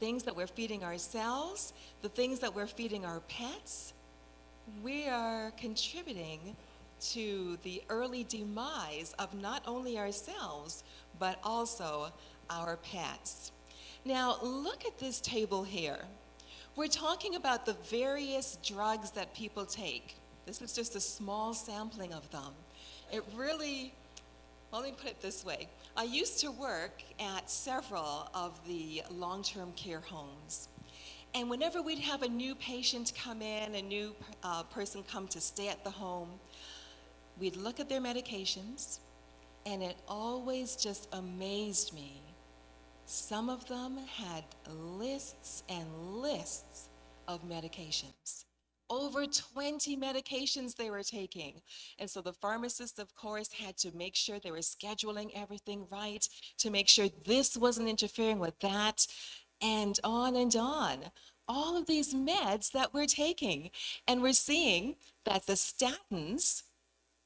things that we're feeding ourselves, the things that we're feeding our pets, we are contributing to the early demise of not only ourselves, but also our pets. Now, look at this table here. We're talking about the various drugs that people take. This is just a small sampling of them. It really, well, let me put it this way. I used to work at several of the long-term care homes. And whenever we'd have a new patient come in, a new person come to stay at the home, we'd look at their medications, and it always just amazed me. Some of them had lists and lists of medications. Over 20 medications they were taking. And so the pharmacist, of course, had to make sure they were scheduling everything right, to make sure this wasn't interfering with that, and on and on. All of these meds that we're taking. And we're seeing that the statins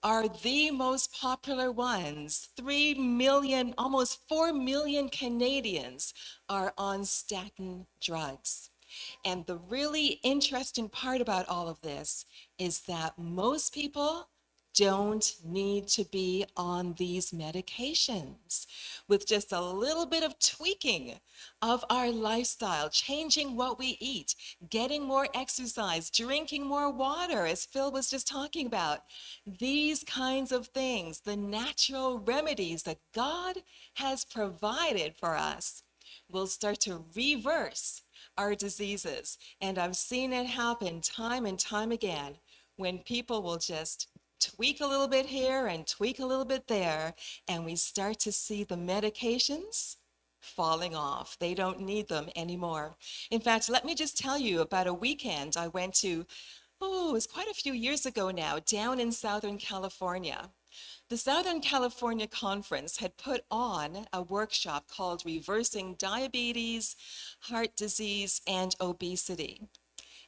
are the most popular ones. 3 million, almost 4 million Canadians are on statin drugs. And the really interesting part about all of this is that most people don't need to be on these medications. With just a little bit of tweaking of our lifestyle, changing what we eat, getting more exercise, drinking more water, as Phil was just talking about, these kinds of things, the natural remedies that God has provided for us, will start to reverse our diseases. And I've seen it happen time and time again when people will just tweak a little bit here and tweak a little bit there, and we start to see the medications falling off. They don't need them anymore. In fact, let me just tell you about a weekend I went to, oh, it was quite a few years ago now, down in Southern California. The Southern California Conference had put on a workshop called Reversing Diabetes, Heart Disease, and Obesity.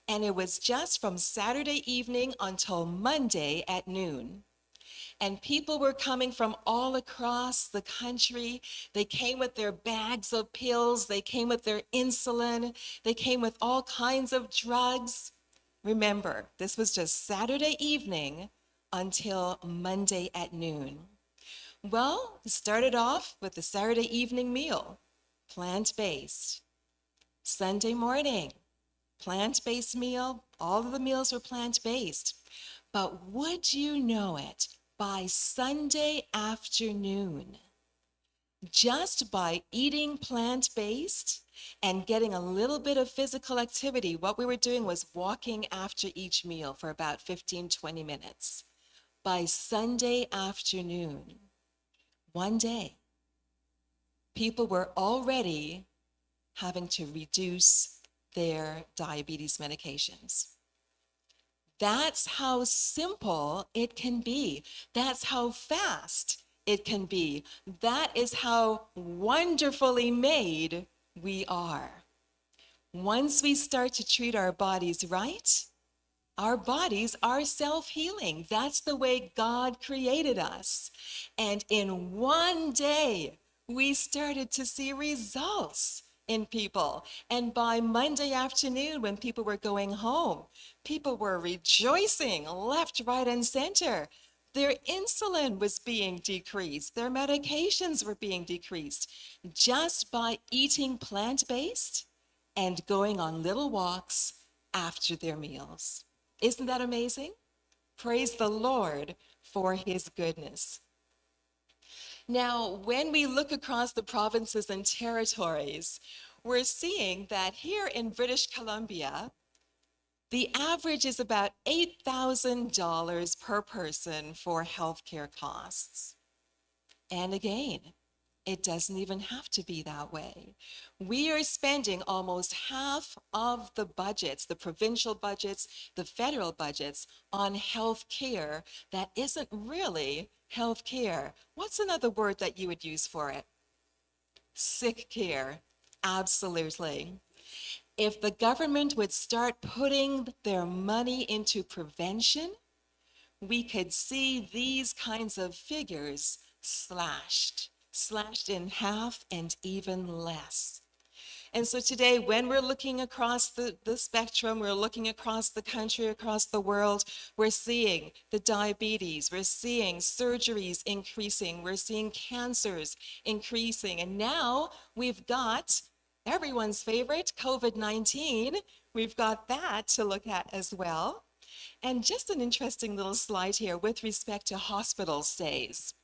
And it was just from Saturday evening until Monday at noon. And people were coming from all across the country. They came with their bags of pills. They came with their insulin. They came with all kinds of drugs. Remember, this was just Saturday evening until Monday at noon. Well, it started off with the Saturday evening meal, plant-based. Sunday morning, plant-based meal. All of the meals were plant-based. But would you know it, by Sunday afternoon, just by eating plant-based and getting a little bit of physical activity, what we were doing was walking after each meal for about 15, 20 minutes. By Sunday afternoon, one day, people were already having to reduce their diabetes medications. That's how simple it can be. That's how fast it can be. That is how wonderfully made we are. Once we start to treat our bodies right, our bodies are self-healing. That's the way God created us. And in one day, we started to see results in people. And by Monday afternoon, when people were going home, people were rejoicing left, right, and center. Their insulin was being decreased. Their medications were being decreased just by eating plant-based and going on little walks after their meals. Isn't that amazing? Praise the Lord for his goodness. Now, when we look across the provinces and territories, we're seeing that here in British Columbia, the average is about $8,000 per person for healthcare costs. And again, it doesn't even have to be that way. We are spending almost half of the budgets, the provincial budgets, the federal budgets, on health care that isn't really health care. What's another word that you would use for it? Sick care. Absolutely. If the government would start putting their money into prevention, we could see these kinds of figures slashed in half and even less. And so today, when we're looking across the spectrum, we're looking across the country, across the world, we're seeing the diabetes, we're seeing surgeries increasing, we're seeing cancers increasing. And now we've got everyone's favorite, COVID-19. We've got that to look at as well. And just an interesting little slide here with respect to hospital stays.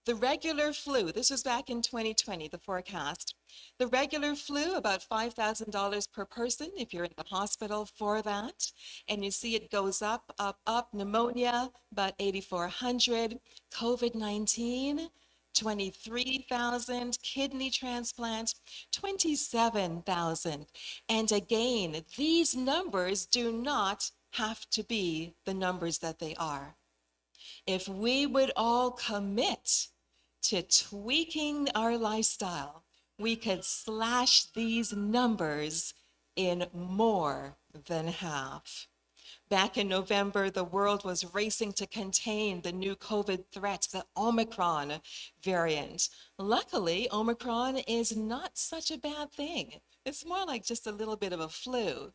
The regular flu, this was back in 2020, the forecast. The regular flu, about $5,000 per person if you're in the hospital for that. And you see it goes up, up, up. Pneumonia, about 8,400. COVID-19, 23,000. Kidney transplant, 27,000. And again, these numbers do not have to be the numbers that they are. If we would all commit to tweaking our lifestyle, we could slash these numbers in more than half. Back in November, the world was racing to contain the new COVID threat, the Omicron variant. Luckily, Omicron is not such a bad thing. It's more like just a little bit of a flu.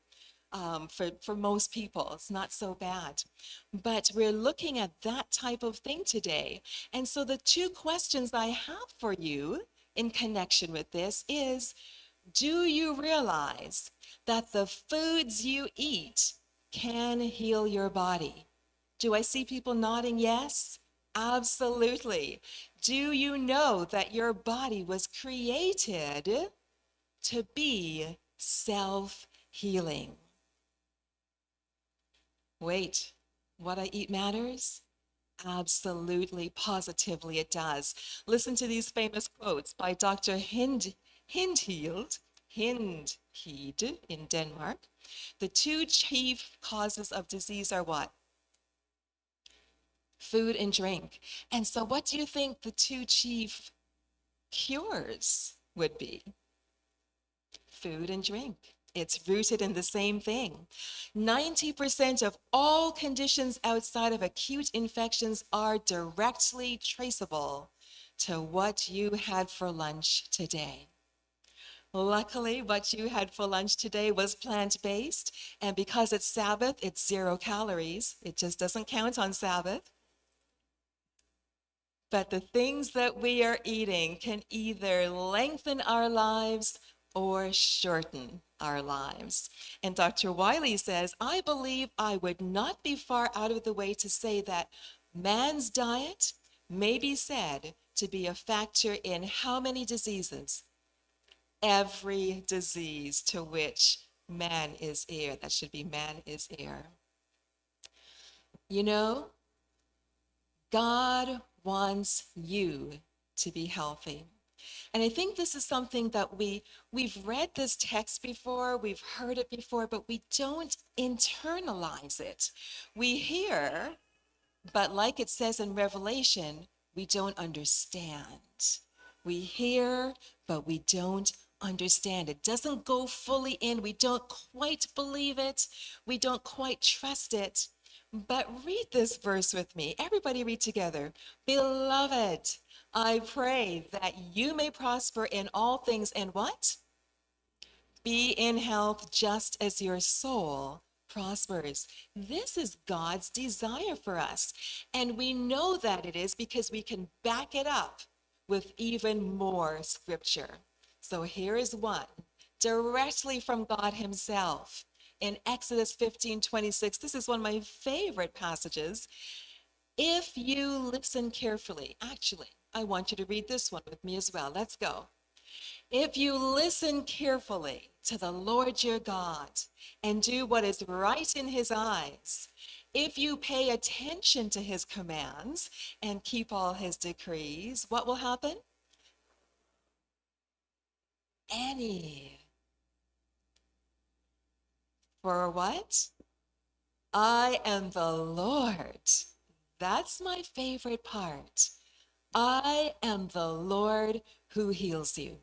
For most people, it's not so bad. But we're looking at that type of thing today. And so the two questions I have for you in connection with this is, do you realize that the foods you eat can heal your body? Do I see people nodding yes? Absolutely. Do you know that your body was created to be self-healing? Wait, what I eat matters? Absolutely, positively it does. Listen to these famous quotes by Dr. Hindheed in Denmark. The two chief causes of disease are what? Food and drink. And so what do you think the two chief cures would be? Food and drink. It's rooted in the same thing. 90% of all conditions outside of acute infections are directly traceable to what you had for lunch today. Luckily, what you had for lunch today was plant-based, and because it's Sabbath, it's 0 calories. It just doesn't count on Sabbath. But the things that we are eating can either lengthen our lives or shorten our lives. And Dr. Wiley says, I believe I would not be far out of the way to say that man's diet may be said to be a factor in how many diseases? Every disease to which man is heir. That should be man is heir. You know, God wants you to be healthy. And I think this is something that we've read this text before, we've heard it before, but we don't internalize it. We hear, but like it says in Revelation, we don't understand. We hear, but we don't understand. It doesn't go fully in. We don't quite believe it. We don't quite trust it. But read this verse with me. Everybody read together. Beloved, I pray that you may prosper in all things and what? Be in health just as your soul prospers. This is God's desire for us. And we know that it is because we can back it up with even more scripture. So here is one directly from God himself. In Exodus 15:26, this is one of my favorite passages. If you listen carefully, actually, I want you to read this one with me as well. Let's go. If you listen carefully to the Lord your God and do what is right in his eyes, if you pay attention to his commands and keep all his decrees, what will happen? For what? I am the Lord. That's my favorite part. I am the Lord who heals you.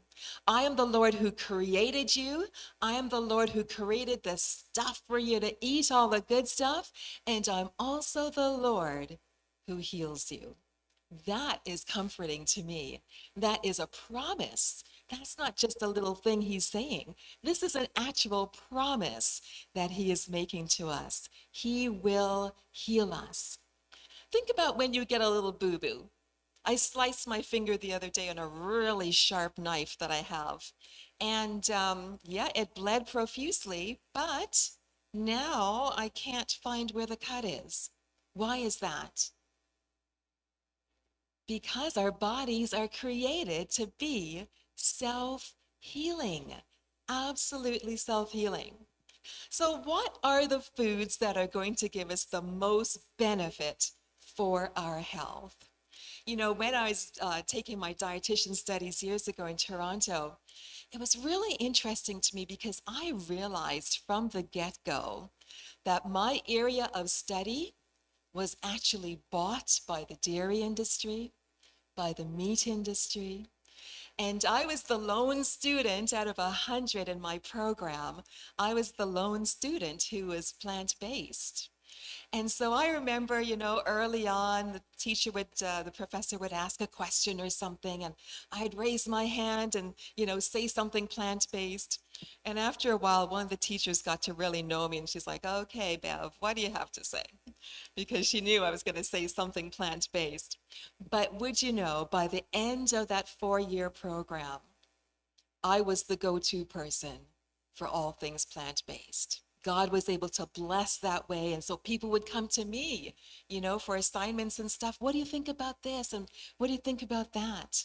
I am the Lord who created you. I am the Lord who created the stuff for you to eat, all the good stuff. And I'm also the Lord who heals you. That is comforting to me. That is a promise That's not just a little thing he's saying. This is an actual promise that he is making to us. He will heal us. Think about when you get a little boo-boo. I sliced my finger the other day on a really sharp knife that I have. And yeah, it bled profusely, but now I can't find where the cut is. Why is that? Because our bodies are created to be self-healing, absolutely self-healing. So, what are the foods that are going to give us the most benefit for our health? You know, when I was taking my dietitian studies years ago in Toronto, it was really interesting to me because I realized from the get-go that my area of study was actually bought by the dairy industry, by the meat industry. And I was the lone student out of 100 in my program. I was the lone student who was plant-based. And so I remember, you know, early on, the professor would ask a question or something, and I'd raise my hand and, you know, say something plant-based. And after a while, one of the teachers got to really know me, and she's like, okay, Bev, what do you have to say? Because she knew I was going to say something plant-based. But would you know, by the end of that 4-year program, I was the go-to person for all things plant-based. God was able to bless that way. And so people would come to me, you know, for assignments and stuff. What do you think about this? And what do you think about that?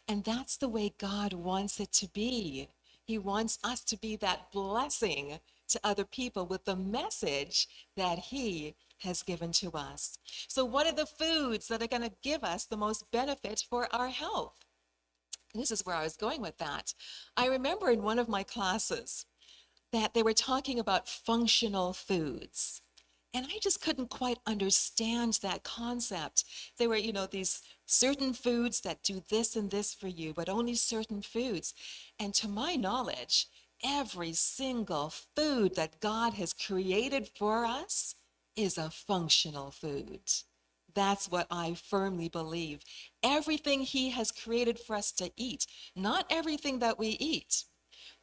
And that's the way God wants it to be. He wants us to be that blessing to other people with the message that He has given to us. So, what are the foods that are going to give us the most benefit for our health? This is where I was going with that. I remember in one of my classes that they were talking about functional foods. And I just couldn't quite understand that concept. There were, you know, these certain foods that do this and this for you, but only certain foods. And to my knowledge, every single food that God has created for us is a functional food. That's what I firmly believe. Everything He has created for us to eat, not everything that we eat,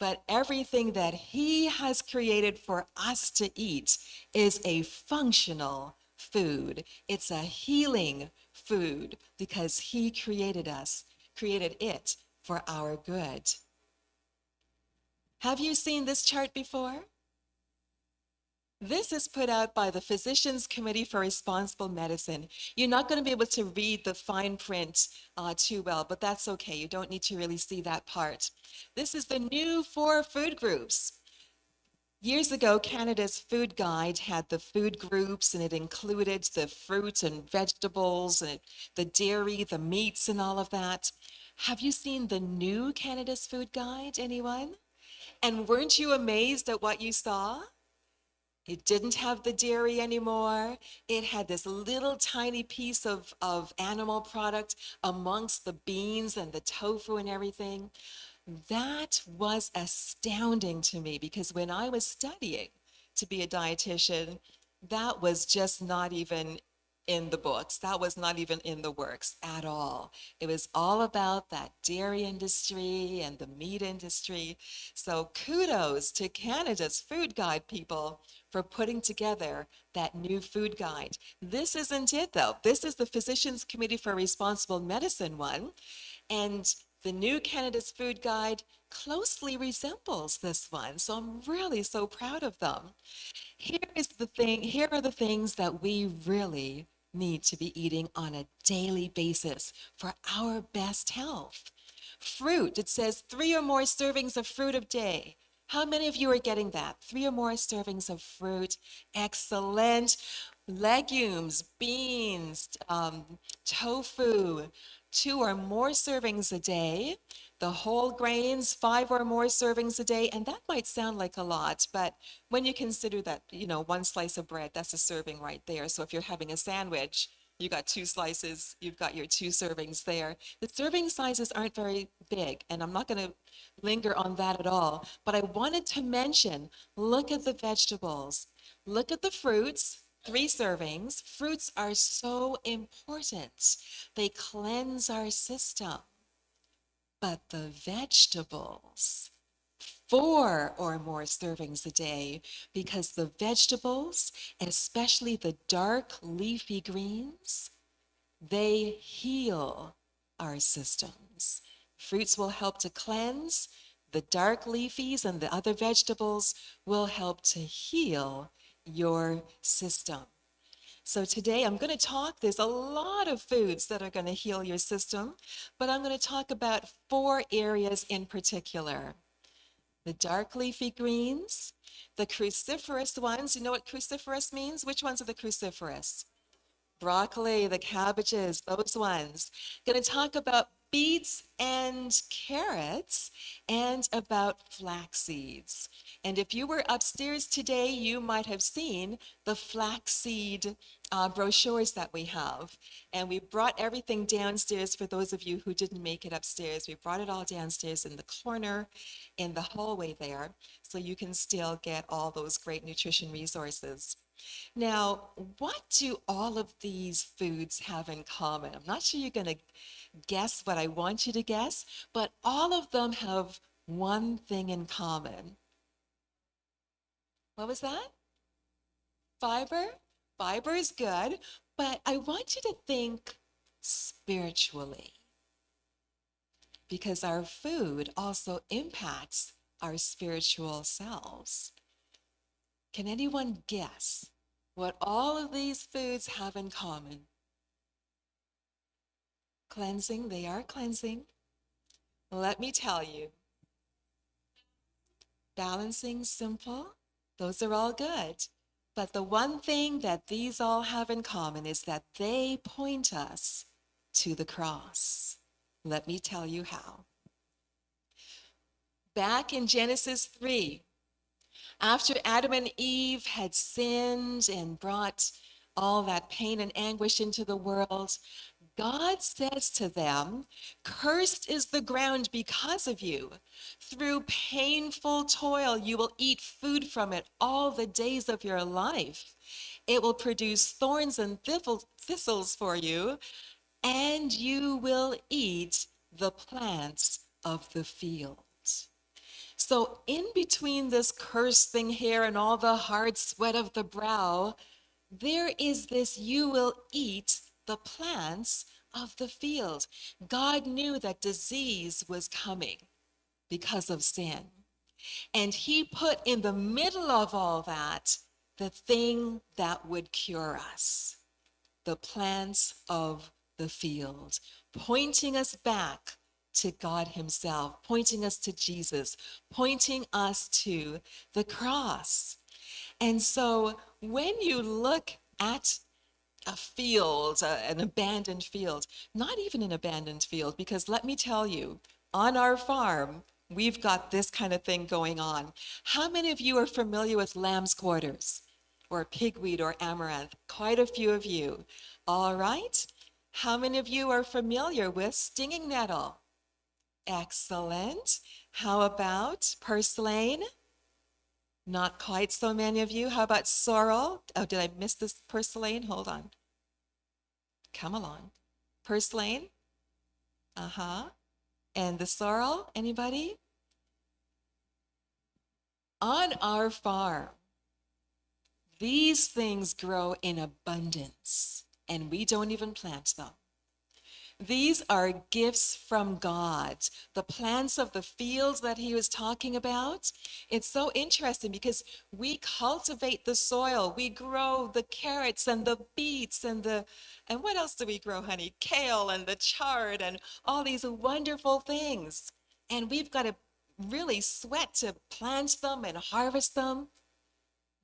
but everything that He has created for us to eat is a functional food. It's a healing food because He created it for our good. Have you seen this chart before? This is put out by the Physicians Committee for Responsible Medicine. You're not going to be able to read the fine print too well, but that's okay. You don't need to really see that part. This is the new 4 food groups. Years ago, Canada's food guide had the food groups, and it included the fruits and vegetables, and the dairy, the meats, and all of that. Have you seen the new Canada's food guide, anyone? And weren't you amazed at what you saw? It didn't have the dairy anymore. It had this little tiny piece of animal product amongst the beans and the tofu and everything. That was astounding to me because when I was studying to be a dietitian, that was just not even in the books. That was not even in the works at all. It was all about that dairy industry and the meat industry. So kudos to Canada's food guide people for putting together that new food guide. This isn't it though. This is the Physicians Committee for Responsible Medicine one. And the new Canada's Food Guide closely resembles this one, so I'm really so proud of them. Here are the things that we really need to be eating on a daily basis for our best health. Fruit, it says 3 or more servings of fruit a day. How many of you are getting that? 3 or more servings of fruit. Excellent. Legumes, beans, tofu, 2 or more servings a day. The whole grains, 5 or more servings a day. And that might sound like a lot, but when you consider that, you know, 1 slice of bread, that's a serving right there. So if you're having a sandwich, you got 2 slices, you've got your 2 servings there. The serving sizes aren't very big, and I'm not going to linger on that at all. But I wanted to mention, look at the vegetables, look at the fruits. 3 servings. Fruits are so important. They cleanse our system. but the vegetables, 4 or more servings a day, because the vegetables, especially the dark leafy greens, they heal our systems. Fruits will help to cleanse. The dark leafies and the other vegetables will help to heal your system. So today I'm going to talk, there's a lot of foods that are going to heal your system, but I'm going to talk about 4 areas in particular. The dark leafy greens, the cruciferous ones. You know what cruciferous means? Which ones are the cruciferous? Broccoli, the cabbages, those ones. Going to talk about beets and carrots and about flax seeds. And if you were upstairs today, you might have seen the flaxseed brochures that we have. And we brought everything downstairs for those of you who didn't make it upstairs. We brought it all downstairs in the corner in the hallway there, so you can still get all those great nutrition resources. Now, what do all of these foods have in common? I'm not sure you're going to guess what I want you to guess, but all of them have one thing in common. What was that? Fiber? Fiber is good, but I want you to think spiritually, because our food also impacts our spiritual selves. Can anyone guess what all of these foods have in common? Cleansing, they are cleansing. Let me tell you. Balancing, simple, those are all good. But the one thing that these all have in common is that they point us to the cross. Let me tell you how. Back in Genesis 3, after Adam and Eve had sinned and brought all that pain and anguish into the world, God says to them, "Cursed is the ground because of you. Through painful toil, you will eat food from it all the days of your life. It will produce thorns and thistles for you, and you will eat the plants of the field." So in between this curse thing here and all the hard sweat of the brow, there is this, you will eat the plants of the field. God knew that disease was coming because of sin. And he put in the middle of all that the thing that would cure us, the plants of the field, pointing us back to God himself, pointing us to Jesus, pointing us to the cross. And so when you look at a field, an abandoned field, not even an abandoned field, because let me tell you, on our farm, we've got this kind of thing going on. How many of you are familiar with lamb's quarters or pigweed or amaranth? Quite a few of you. All right. How many of you are familiar with stinging nettle? Excellent. How about purslane? Not quite so many of you. How about sorrel? Oh, did I miss this purslane? Hold on. Come along. Purslane? Uh-huh. And the sorrel? Anybody? On our farm, these things grow in abundance, and we don't even plant them. These are gifts from God. The plants of the fields that he was talking about, it's so interesting because we cultivate the soil. We grow the carrots and the beets and what else do we grow, honey? Kale and the chard and all these wonderful things. And we've got to really sweat to plant them and harvest them.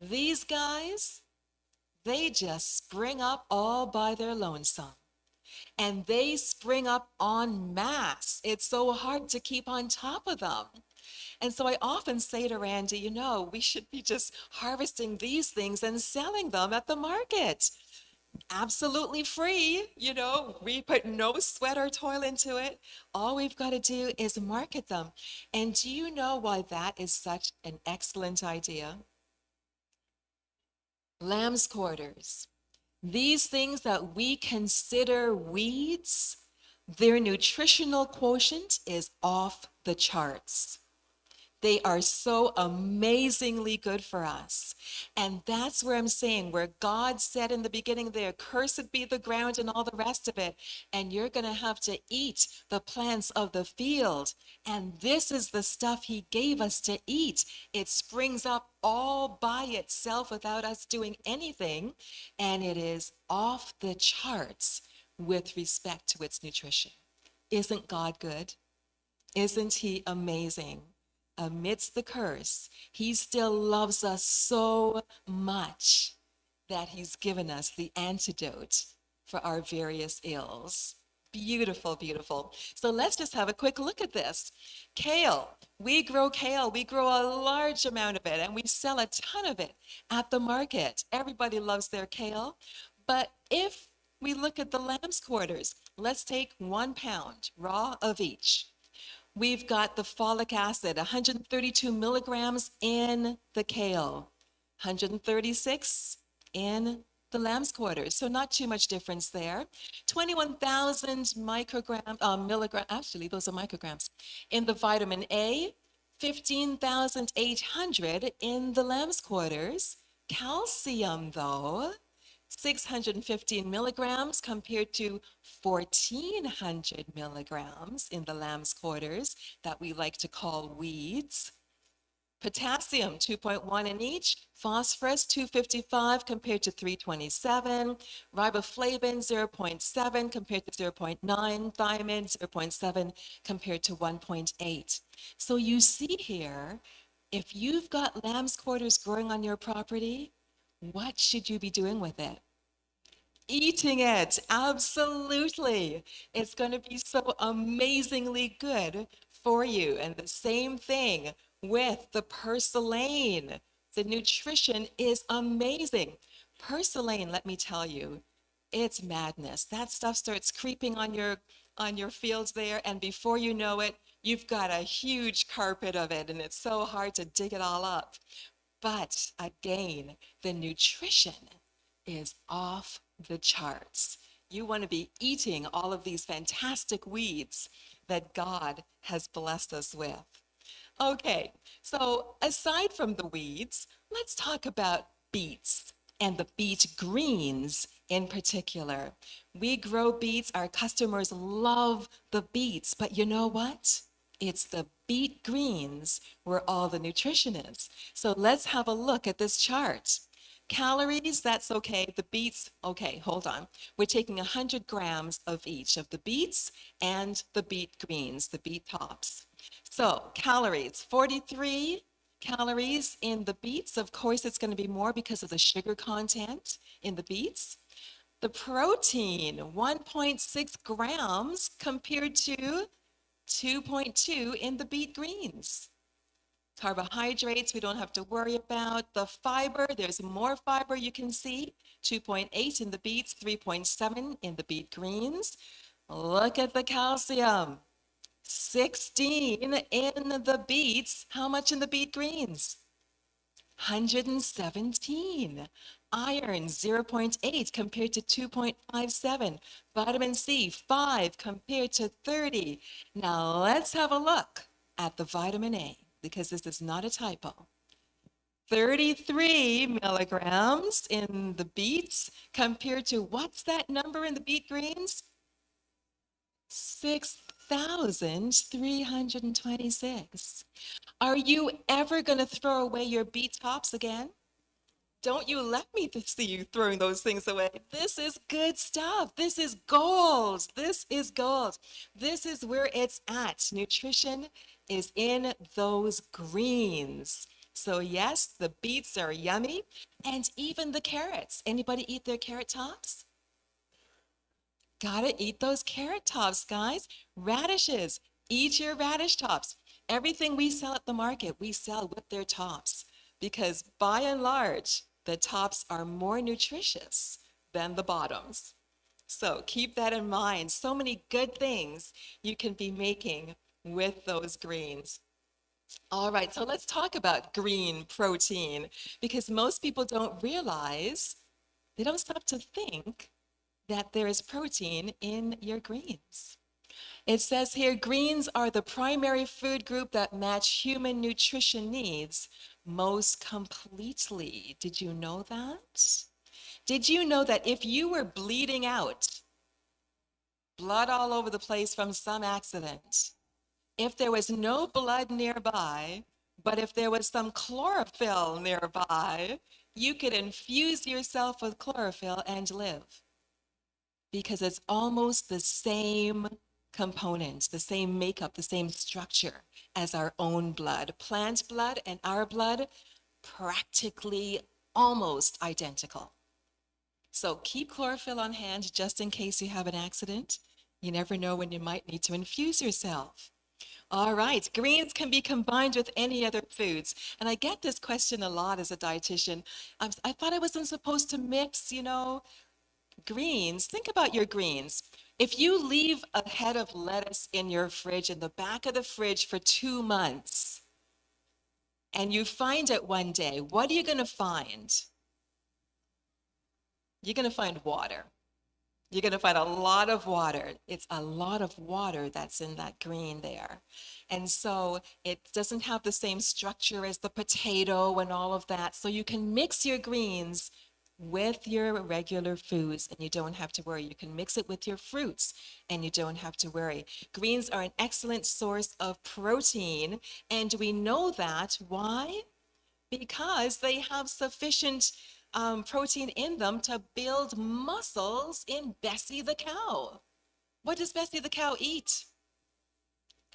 These guys, they just spring up all by their lonesome. And they spring up en masse. It's so hard to keep on top of them. And so I often say to Randy, we should be just harvesting these things and selling them at the market. Absolutely free, we put no sweat or toil into it. All we've got to do is market them. And do you know why that is such an excellent idea? Lamb's quarters. These things that we consider weeds, Their nutritional quotient is off the charts. They are so amazingly good for us. And that's where I'm saying, where God said in the beginning there, cursed be the ground and all the rest of it. And you're going to have to eat the plants of the field. And this is the stuff he gave us to eat. It springs up all by itself without us doing anything. And it is off the charts with respect to its nutrition. Isn't God good? Isn't he amazing? Amidst the curse, he still loves us so much that he's given us the antidote for our various ills. Beautiful, beautiful. So let's just have a quick look at this. Kale. We grow kale. We grow a large amount of it, and we sell a ton of it at the market. Everybody loves their kale. But if we look at the lamb's quarters, let's take 1 pound raw of each. We've got the folic acid, 132 milligrams in the kale, 136 in the lamb's quarters. So not too much difference there. 21,000 milligrams, actually those are micrograms, in the vitamin A, 15,800 in the lamb's quarters. Calcium though, 615 milligrams compared to 1,400 milligrams in the lamb's quarters that we like to call weeds. Potassium, 2.1 in each. Phosphorus, 255 compared to 327. Riboflavin, 0.7 compared to 0.9. Thiamine, 0.7 compared to 1.8. So you see here, if you've got lamb's quarters growing on your property, what should you be doing with it? Eating it, absolutely. It's going to be so amazingly good for you. And the same thing with the purslane. The nutrition is amazing. Purslane, let me tell you, it's madness. That stuff starts creeping on your fields there, and before you know it, you've got a huge carpet of it, and it's so hard to dig it all up. But again, the nutrition is off the charts. You want to be eating all of these fantastic weeds that God has blessed us with. Okay, so aside from the weeds, let's talk about beets and the beet greens in particular. We grow beets, our customers love the beets, but you know what? It's the beet greens where all the nutrition is. So let's have a look at this chart. Calories, that's okay. The beets, okay, hold on. We're taking 100 grams of each of the beets and the beet greens, the beet tops. So calories, 43 calories in the beets. Of course, it's going to be more because of the sugar content in the beets. The protein, 1.6 grams compared to 2.2 in the beet greens. Carbohydrates, we don't have to worry about. The fiber, there's more fiber you can see. 2.8 in the beets, 3.7 in the beet greens. Look at the calcium. 16 in the beets. How much in the beet greens? 117. Iron, 0.8 compared to 2.57. Vitamin C, 5 compared to 30. Now let's have a look at the vitamin A, because this is not a typo. 33 milligrams in the beets compared to, what's that number in the beet greens? 6,326. Are you ever going to throw away your beet tops again? Don't you let me see you throwing those things away. This is good stuff. This is gold. This is gold. This is where it's at. Nutrition is in those greens. So yes, the beets are yummy, and even the carrots. Anybody eat their carrot tops? Gotta eat those carrot tops, guys. Radishes, eat your radish tops. Everything we sell at the market, we sell with their tops, because by and large, the tops are more nutritious than the bottoms. So keep that in mind. So many good things you can be making with those greens. All right, so let's talk about green protein, because most people don't realize, they don't stop to think that there is protein in your greens. It says here, greens are the primary food group that match human nutrition needs most completely. Did you know that? Did you know that if you were bleeding out, blood all over the place from some accident, if there was no blood nearby, but if there was some chlorophyll nearby, you could infuse yourself with chlorophyll and live, because it's almost the same components, the same makeup, the same structure as our own blood. Plant blood and our blood, practically almost identical. So keep chlorophyll on hand just in case you have an accident. You never know when you might need to infuse yourself. All right, greens can be combined with any other foods. And I get this question a lot as a dietitian. I thought I wasn't supposed to mix, greens. Think about your greens. If you leave a head of lettuce in your fridge, in the back of the fridge for 2 months, and you find it one day, what are you going to find? You're going to find water. You're going to find a lot of water. It's a lot of water that's in that green there. And so it doesn't have the same structure as the potato and all of that. So you can mix your greens with your regular foods and you don't have to worry. You can mix it with your fruits and you don't have to worry. Greens are an excellent source of protein, and we know that. Why? Because they have sufficient protein in them to build muscles in Bessie the cow. What does Bessie the cow eat?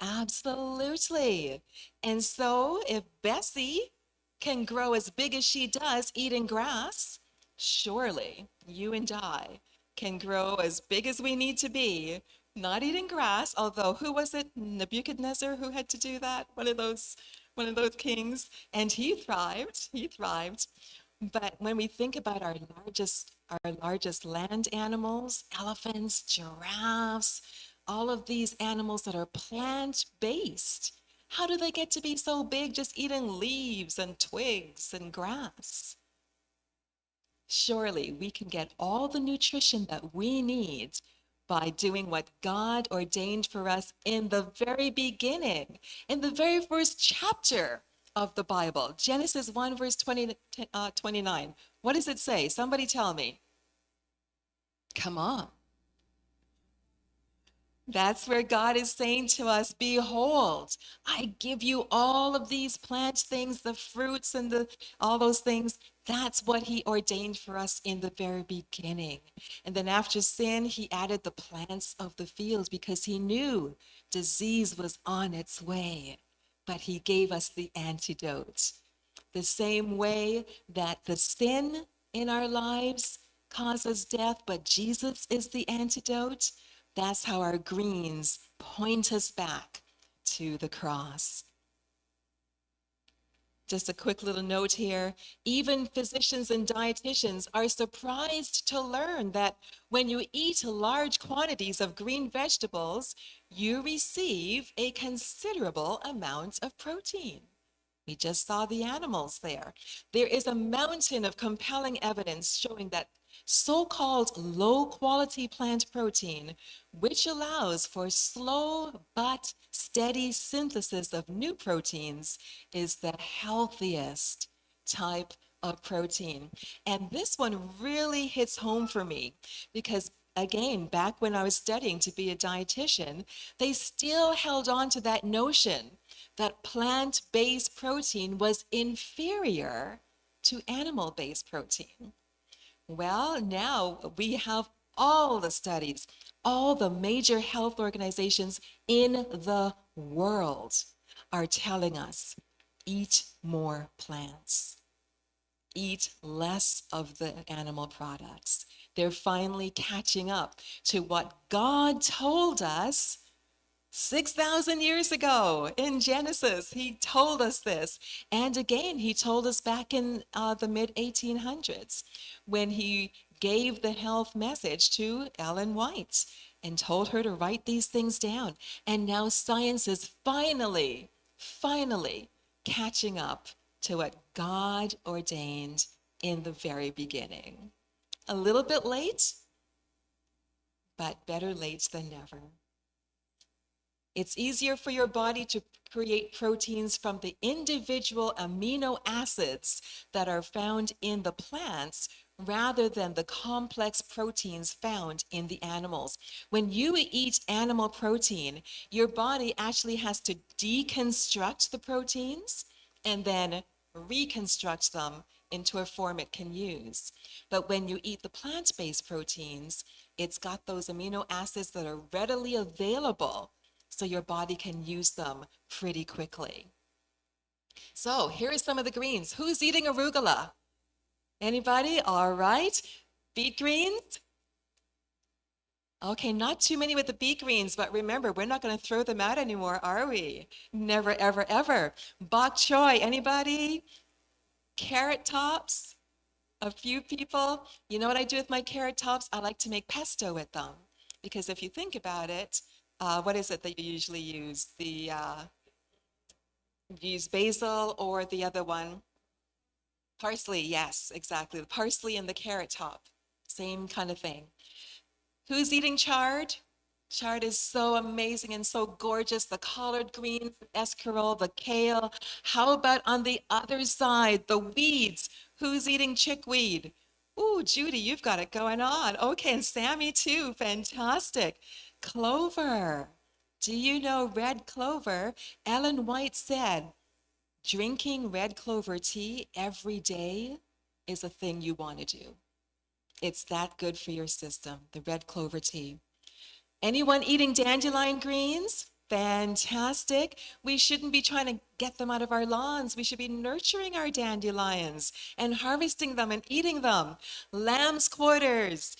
Absolutely. And so if Bessie can grow as big as she does eating grass, surely you and I can grow as big as we need to be, not eating grass, although who was it? Nebuchadnezzar who had to do that? One of those kings, and he thrived. He thrived. But when we think about our largest land animals, elephants, giraffes, all of these animals that are plant-based, how do they get to be so big just eating leaves and twigs and grass? Surely we can get all the nutrition that we need by doing what God ordained for us in the very beginning, in the very first chapter of the Bible. Genesis 1, verse 29. What does it say? Somebody tell me. Come on. That's where God is saying to us, behold, I give you all of these plant things, the fruits and all those things. That's what he ordained for us in the very beginning. And then after sin, he added the plants of the field because he knew disease was on its way. But he gave us the antidote. The same way that the sin in our lives causes death, but Jesus is the antidote. That's how our greens point us back to the cross. Just a quick little note here. Even physicians and dietitians are surprised to learn that when you eat large quantities of green vegetables, you receive a considerable amount of protein. We just saw the animals there. There is a mountain of compelling evidence showing that so-called low-quality plant protein, which allows for slow but steady synthesis of new proteins, is the healthiest type of protein. And this one really hits home for me because, again, back when I was studying to be a dietitian, they still held on to that notion that plant-based protein was inferior to animal-based protein. Well, now we have all the studies, all the major health organizations in the world are telling us, eat more plants, eat less of the animal products. They're finally catching up to what God told us 6,000 years ago in Genesis. He told us this. And again, he told us back in the mid-1800s when he gave the health message to Ellen White and told her to write these things down. And now science is finally catching up to what God ordained in the very beginning. A little bit late, but better late than never. It's easier for your body to create proteins from the individual amino acids that are found in the plants rather than the complex proteins found in the animals. When you eat animal protein, your body actually has to deconstruct the proteins and then reconstruct them into a form it can use. But when you eat the plant-based proteins, it's got those amino acids that are readily available, so your body can use them pretty quickly. So here are some of the greens. Who's eating arugula? Anybody? All right. Beet greens? Okay, not too many with the beet greens, but remember, we're not going to throw them out anymore, are we? Never, ever, ever. Bok choy, anybody? Carrot tops? A few people. You know what I do with my carrot tops? I like to make pesto with them. Because if you think about it, what is it that you usually use? Use basil or the other one? Parsley, yes, exactly. The parsley and the carrot top. Same kind of thing. Who's eating chard? Chard is so amazing and so gorgeous. The collard greens, the escarole, the kale. How about on the other side, the weeds? Who's eating chickweed? Ooh, Judy, you've got it going on. Okay, and Sammy too. Fantastic. Clover. Do you know red clover? Ellen White said, drinking red clover tea every day is a thing you want to do. It's that good for your system, the red clover tea. Anyone eating dandelion greens? Fantastic. We shouldn't be trying to get them out of our lawns. We should be nurturing our dandelions and harvesting them and eating them. Lamb's quarters.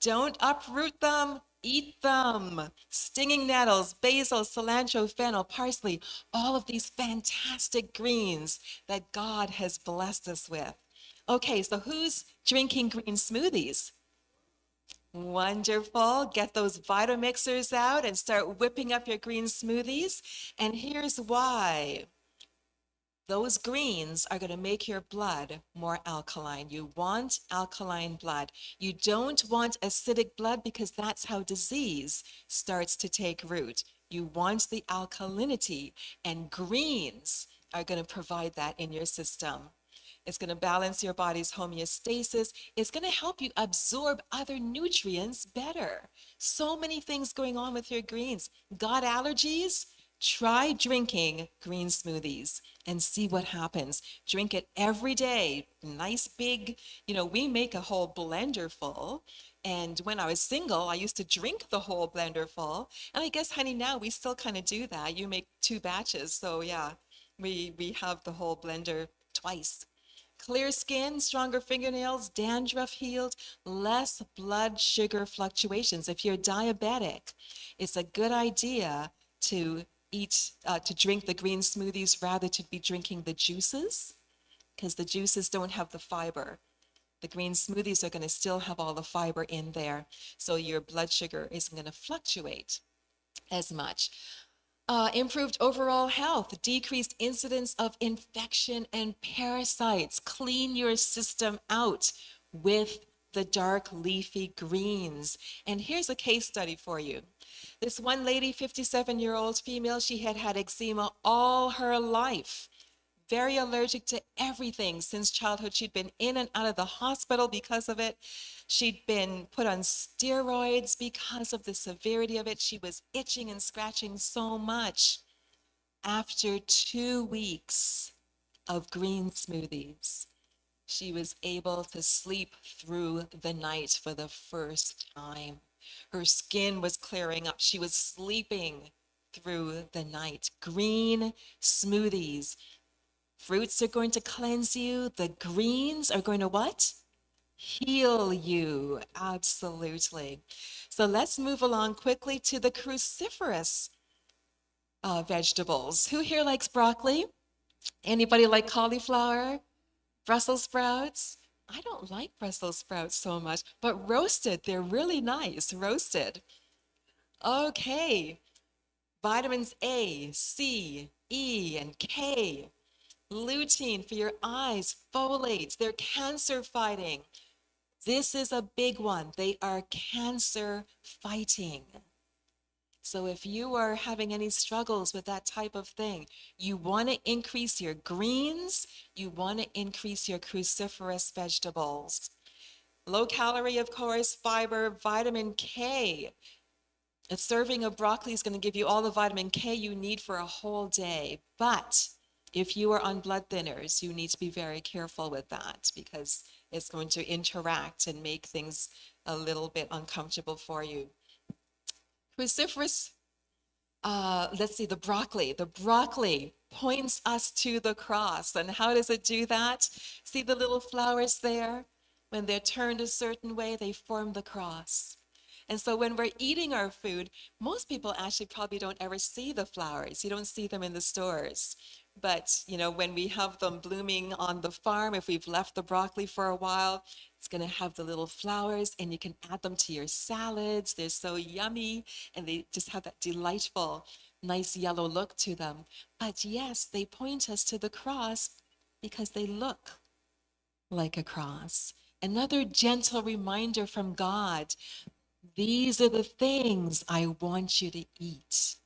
Don't uproot them, eat them. Stinging nettles, basil, cilantro, fennel, parsley, all of these fantastic greens that God has blessed us with. Okay, so who's drinking green smoothies? Wonderful. Get those Vitamixers out and start whipping up your green smoothies. And here's why. Those greens are going to make your blood more alkaline. You want alkaline blood. You don't want acidic blood because that's how disease starts to take root. You want the alkalinity, and greens are going to provide that in your system. It's going to balance your body's homeostasis. It's going to help you absorb other nutrients better. So many things going on with your greens. Got allergies? Try drinking green smoothies and see what happens. Drink it every day. Nice big, we make a whole blender full. And when I was single, I used to drink the whole blender full. And I guess, honey, now we still kind of do that. You make 2 batches. So yeah, we have the whole blender twice. Clear skin, stronger fingernails, dandruff healed, less blood sugar fluctuations. If you're diabetic, it's a good idea to drink the green smoothies rather to be drinking the juices, because the juices don't have the fiber. The green smoothies are going to still have all the fiber in there, so your blood sugar isn't going to fluctuate as much. Improved overall health, decreased incidence of infection and parasites. Clean your system out with the dark leafy greens. And here's a case study for you. This one lady, 57-year-old female, she had had eczema all her life. Very allergic to everything since childhood. She'd been in and out of the hospital because of it. She'd been put on steroids because of the severity of it. She was itching and scratching so much. After 2 weeks of green smoothies, she was able to sleep through the night for the first time. Her skin was clearing up. She was sleeping through the night. Green smoothies. Fruits are going to cleanse you. The greens are going to what? Heal you. Absolutely. So let's move along quickly to the cruciferous vegetables. Who here likes broccoli? Anybody like cauliflower? Brussels sprouts? I don't like Brussels sprouts so much, but roasted, they're really nice, roasted. Okay, vitamins A, C, E, and K. Lutein for your eyes, folate, they're cancer fighting. This is a big one. They are cancer fighting. So if you are having any struggles with that type of thing, you want to increase your greens, you want to increase your cruciferous vegetables. Low calorie, of course, fiber, vitamin K. A serving of broccoli is going to give you all the vitamin K you need for a whole day. But if you are on blood thinners, you need to be very careful with that because it's going to interact and make things a little bit uncomfortable for you. Cruciferous, let's see, the broccoli. The broccoli points us to the cross. And how does it do that? See the little flowers there? When they're turned a certain way, they form the cross. And so when we're eating our food, most people actually probably don't ever see the flowers. You don't see them in the stores. But, when we have them blooming on the farm, if we've left the broccoli for a while, it's going to have the little flowers and you can add them to your salads. They're so yummy and they just have that delightful, nice yellow look to them. But yes, they point us to the cross because they look like a cross. Another gentle reminder from God. These are the things I want you to eat,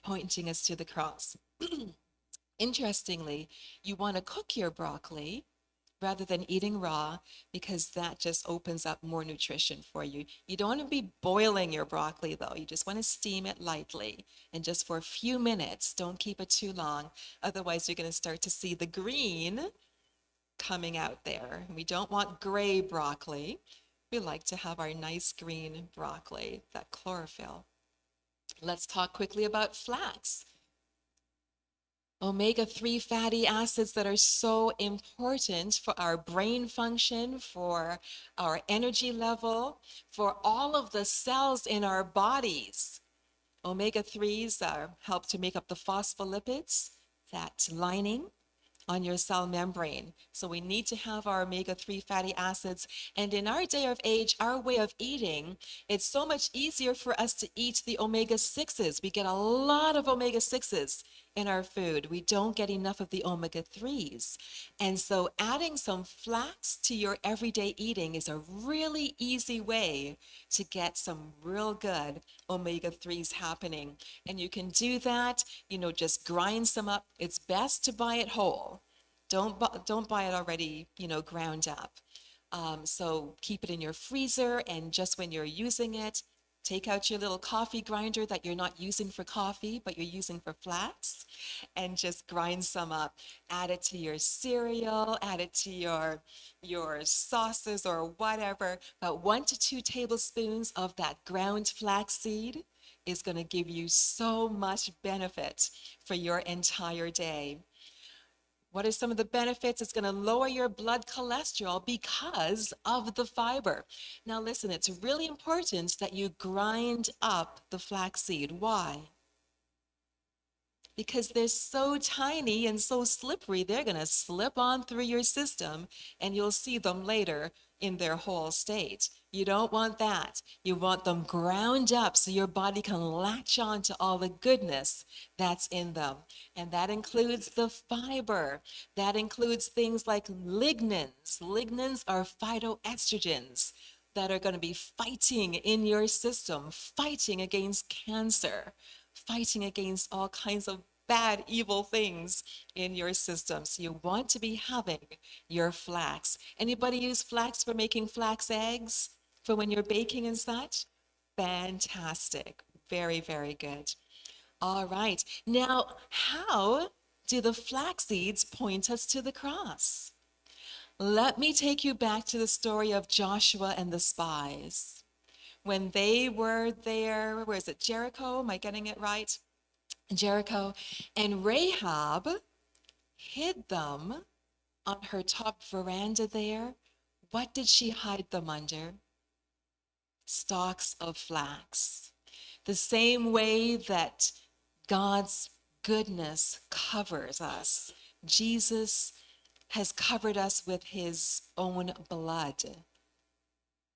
pointing us to the cross. Interestingly, you want to cook your broccoli rather than eating raw because that just opens up more nutrition for you. You don't want to be boiling your broccoli though. You just want to steam it lightly and just for a few minutes. Don't keep it too long. Otherwise, you're going to start to see the green coming out there. We don't want gray broccoli. We like to have our nice green broccoli, that chlorophyll. Let's talk quickly about flax. Omega-3 fatty acids that are so important for our brain function, for our energy level, for all of the cells in our bodies. Omega-3s help to make up the phospholipids, that lining on your cell membrane. So we need to have our omega-3 fatty acids. And in our day of age, our way of eating, it's so much easier for us to eat the omega-6s. We get a lot of omega-6s in our food. We don't get enough of the omega-3s. And so adding some flax to your everyday eating is a really easy way to get some real good omega-3s happening. And you can do that, just grind some up. It's best to buy it whole. Don't buy it already, ground up. So keep it in your freezer, and just when you're using it, take out your little coffee grinder that you're not using for coffee, but you're using for flax, and just grind some up. Add it to your cereal, add it to your sauces or whatever. But 1 to 2 tablespoons of that ground flaxseed is going to give you so much benefit for your entire day. What are some of the benefits? It's going to lower your blood cholesterol because of the fiber. Now listen, it's really important that you grind up the flaxseed. Why? Because they're so tiny and so slippery, they're going to slip on through your system and you'll see them later in their whole state. You don't want that. You want them ground up so your body can latch on to all the goodness that's in them. And that includes the fiber. That includes things like lignans. Lignans are phytoestrogens that are going to be fighting in your system, fighting against cancer, fighting against all kinds of bad, evil things in your system. So you want to be having your flax. Anybody use flax for making flax eggs for when you're baking and such? Fantastic. Very, very good. All right. Now, how do the flax seeds point us to the cross? Let me take you back to the story of Joshua and the spies. When they were there, where is it, Jericho? Am I getting it right? Jericho. And Rahab hid them on her top veranda there. What did she hide them under? Stalks of flax. The same way that God's goodness covers us, Jesus has covered us with his own blood.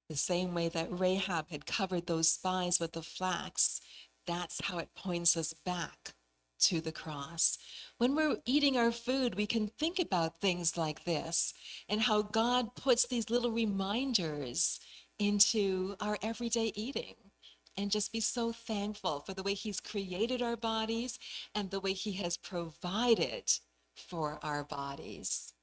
The same way that Rahab had covered those spies with the flax, that's how it points us back to the cross. When we're eating our food, we can think about things like this and how God puts these little reminders into our everyday eating. and just be so thankful for the way he's created our bodies and the way he has provided for our bodies.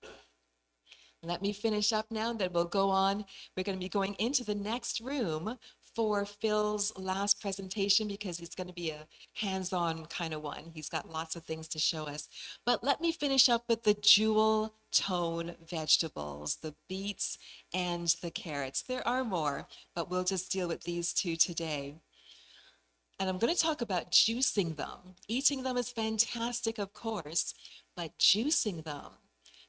Let me finish up now, then we'll go on. We're going to be going into the next room for Phil's last presentation because it's going to be a hands-on kind of one. He's got lots of things to show us. But let me finish up with the jewel tone vegetables, the beets and the carrots. There are more, but we'll just deal with these two today. And I'm going to talk about juicing them. Eating them is fantastic, of course, but juicing them,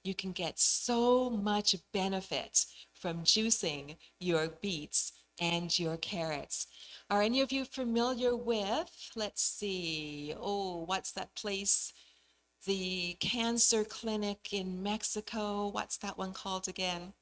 you can get so much benefit from juicing your beets and your carrots. Are any of you familiar with, let's see, what's that place? The cancer clinic in Mexico. What's that one called again?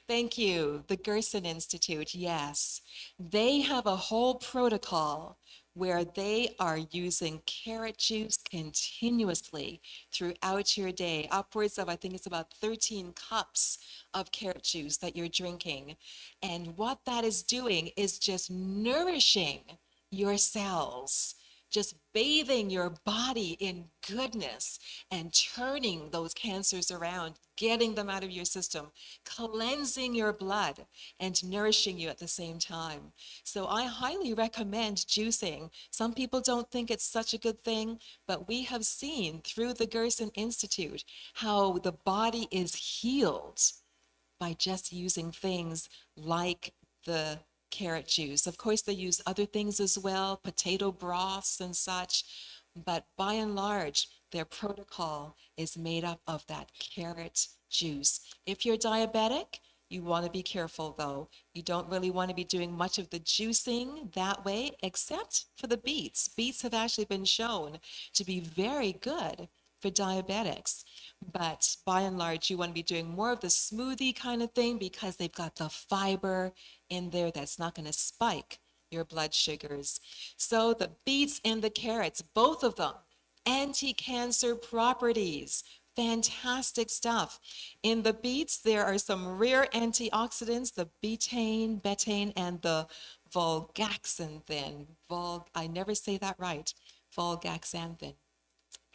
Thank you. The Gerson Institute, yes. They have a whole protocol where they are using carrot juice continuously throughout your day, upwards of, I think it's about 13 cups of carrot juice that you're drinking. And what that is doing is just nourishing your cells, just bathing your body in goodness and turning those cancers around, getting them out of your system, cleansing your blood and nourishing you at the same time. So I highly recommend juicing. Some people don't think it's such a good thing, but we have seen through the Gerson Institute how the body is healed by just using things like the carrot juice. Of course, they use other things as well, potato broths and such, but by and large, their protocol is made up of that carrot juice. If you're diabetic, you want to be careful though. You don't really want to be doing much of the juicing that way, except for the beets. Beets have actually been shown to be very good for diabetics. But by and large, you want to be doing more of the smoothie kind of thing because they've got the fiber in there that's not going to spike your blood sugars. So the beets and the carrots, both of them, anti-cancer properties. Fantastic stuff. In the beets, there are some rare antioxidants, the betaine, and the vulgaxanthin. I never say that right. Vulgaxanthin.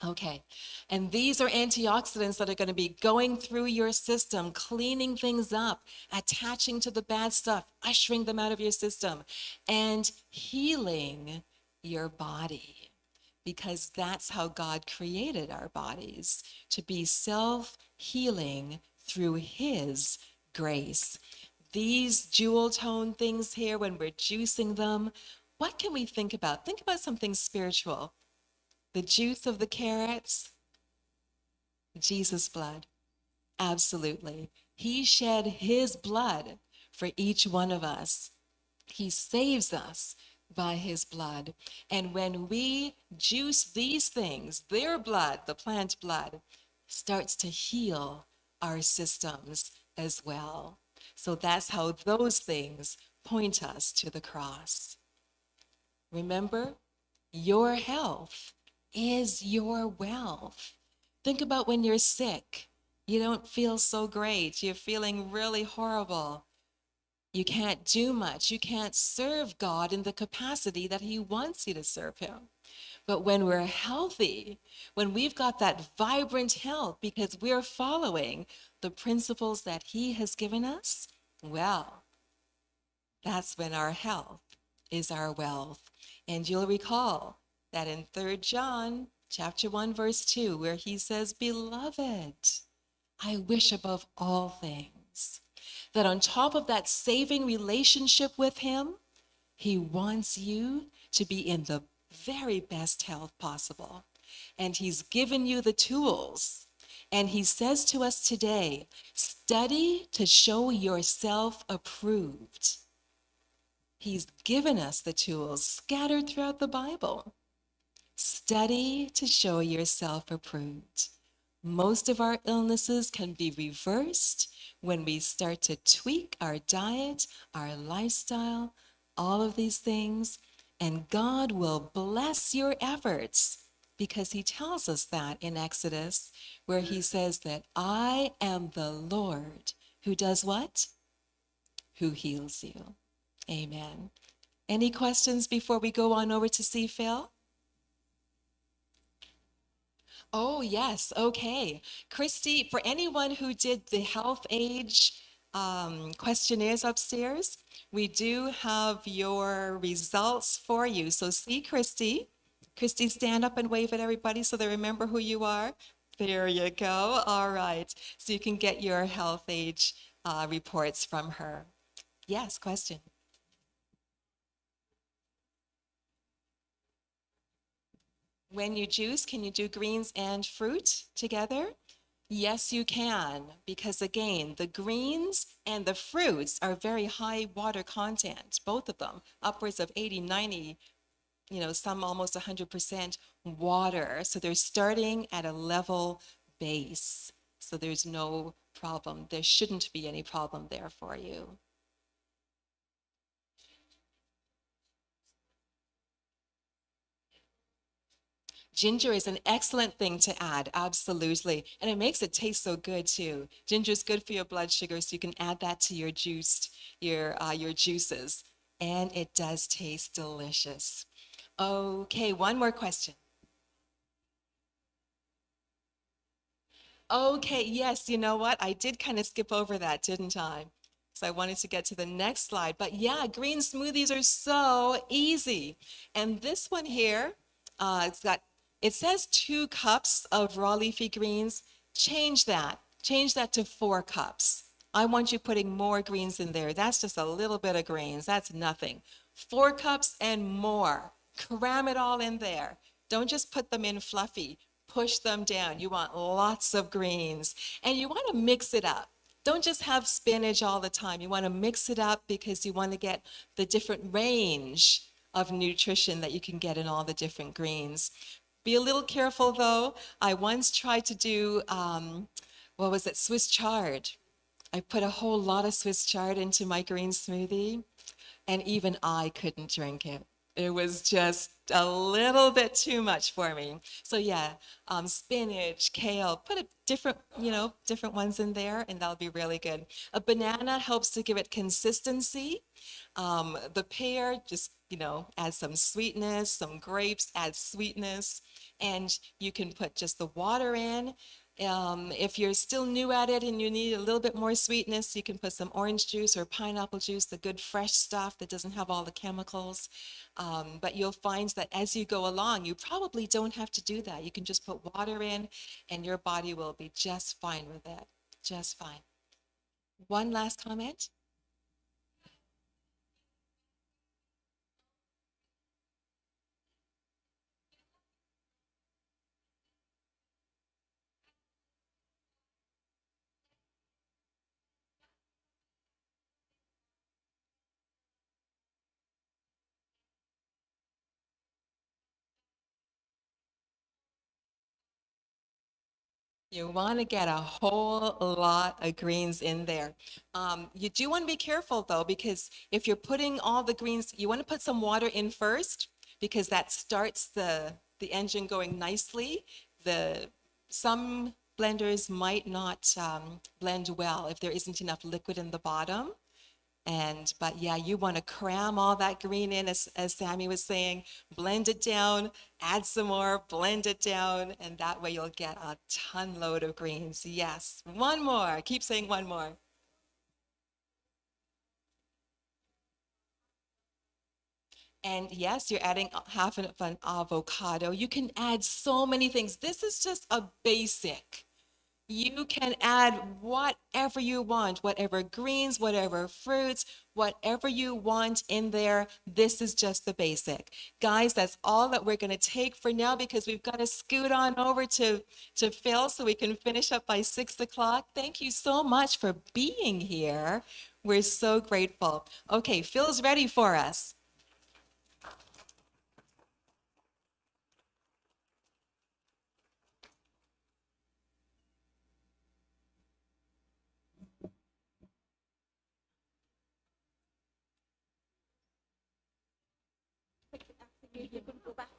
Okay, and these are antioxidants that are going to be going through your system, cleaning things up, attaching to the bad stuff, ushering them out of your system, and healing your body. Because that's how God created our bodies, to be self-healing through His grace. These jewel tone things here, when we're juicing them, what can we think about? Think about something spiritual. The juice of the carrots, Jesus' blood. Absolutely. He shed his blood for each one of us. He saves us by his blood. And when we juice these things, their blood, the plant blood, starts to heal our systems as well. So that's how those things point us to the cross. Remember, your health is your wealth. Think about when you're sick. You don't feel so great. You're feeling really horrible. You can't do much. You can't serve God in the capacity that He wants you to serve Him. But when we're healthy, when we've got that vibrant health because we're following the principles that He has given us, well, that's when our health is our wealth. And you'll recall that in 3 John chapter 1, verse 2, where he says, "Beloved, I wish above all things that on top of that saving relationship with him, he wants you to be in the very best health possible. And he's given you the tools. And he says to us today, study to show yourself approved." He's given us the tools scattered throughout the Bible. Study to show yourself approved. Most of our illnesses can be reversed when we start to tweak our diet, our lifestyle, all of these things, and God will bless your efforts because he tells us that in Exodus, where he says that I am the Lord who does what? Who heals you. Amen. Any questions before we go on over to see Phil? Oh, yes. Okay. Christy, for anyone who did the health age questionnaires upstairs, we do have your results for you. So see Christy. Christy, stand up and wave at everybody so they remember who you are. There you go. All right. So you can get your health age reports from her. Yes, question. When you juice, can you do greens and fruit together? Yes, you can, because again, the greens and the fruits are very high water content, both of them, upwards of 80, 90, some almost 100% water. So they're starting at a level base. So there's no problem. There shouldn't be any problem there for you. Ginger is an excellent thing to add, absolutely. And it makes it taste so good too. Ginger is good for your blood sugar, so you can add that to your juices. And it does taste delicious. Okay, one more question. Okay, yes, you know what? I did kind of skip over that, didn't I? So I wanted to get to the next slide. But yeah, green smoothies are so easy. And this one here, it says 2 cups of raw leafy greens. Change that. Change that to 4 cups. I want you putting more greens in there. That's just a little bit of greens. That's nothing. 4 cups and more. Cram it all in there. Don't just put them in fluffy. Push them down. You want lots of greens. And you want to mix it up. Don't just have spinach all the time. You want to mix it up because you want to get the different range of nutrition that you can get in all the different greens. Be a little careful though. I once tried to do, what was it, Swiss chard. I put a whole lot of Swiss chard into my green smoothie, and even I couldn't drink it. It was just a little bit too much for me. So yeah, spinach, kale, put a different ones in there, and that'll be really good. A banana helps to give it consistency. The pear just, adds some sweetness, some grapes add sweetness, and you can put just the water in. If you're still new at it and you need a little bit more sweetness, you can put some orange juice or pineapple juice, the good fresh stuff that doesn't have all the chemicals. But you'll find that as you go along, you probably don't have to do that. You can just put water in and your body will be just fine with it. Just fine. One last comment. You want to get a whole lot of greens in there. You do want to be careful though, because if you're putting all the greens, you want to put some water in first because that starts the engine going nicely. Some blenders might not blend well if there isn't enough liquid in the bottom. But yeah, you want to cram all that green in, as Sammy was saying, blend it down, add some more, blend it down, and that way you'll get a ton load of greens. Yes, one more. Keep saying one more. And yes, you're adding half of an avocado. You can add so many things. This is just a basic. You can add whatever you want, whatever greens, whatever fruits, whatever you want in there. This is just the basic. Guys, that's all that we're going to take for now because we've got to scoot on over to Phil so we can finish up by 6 o'clock. Thank you so much for being here. We're so grateful. Okay, Phil's ready for us.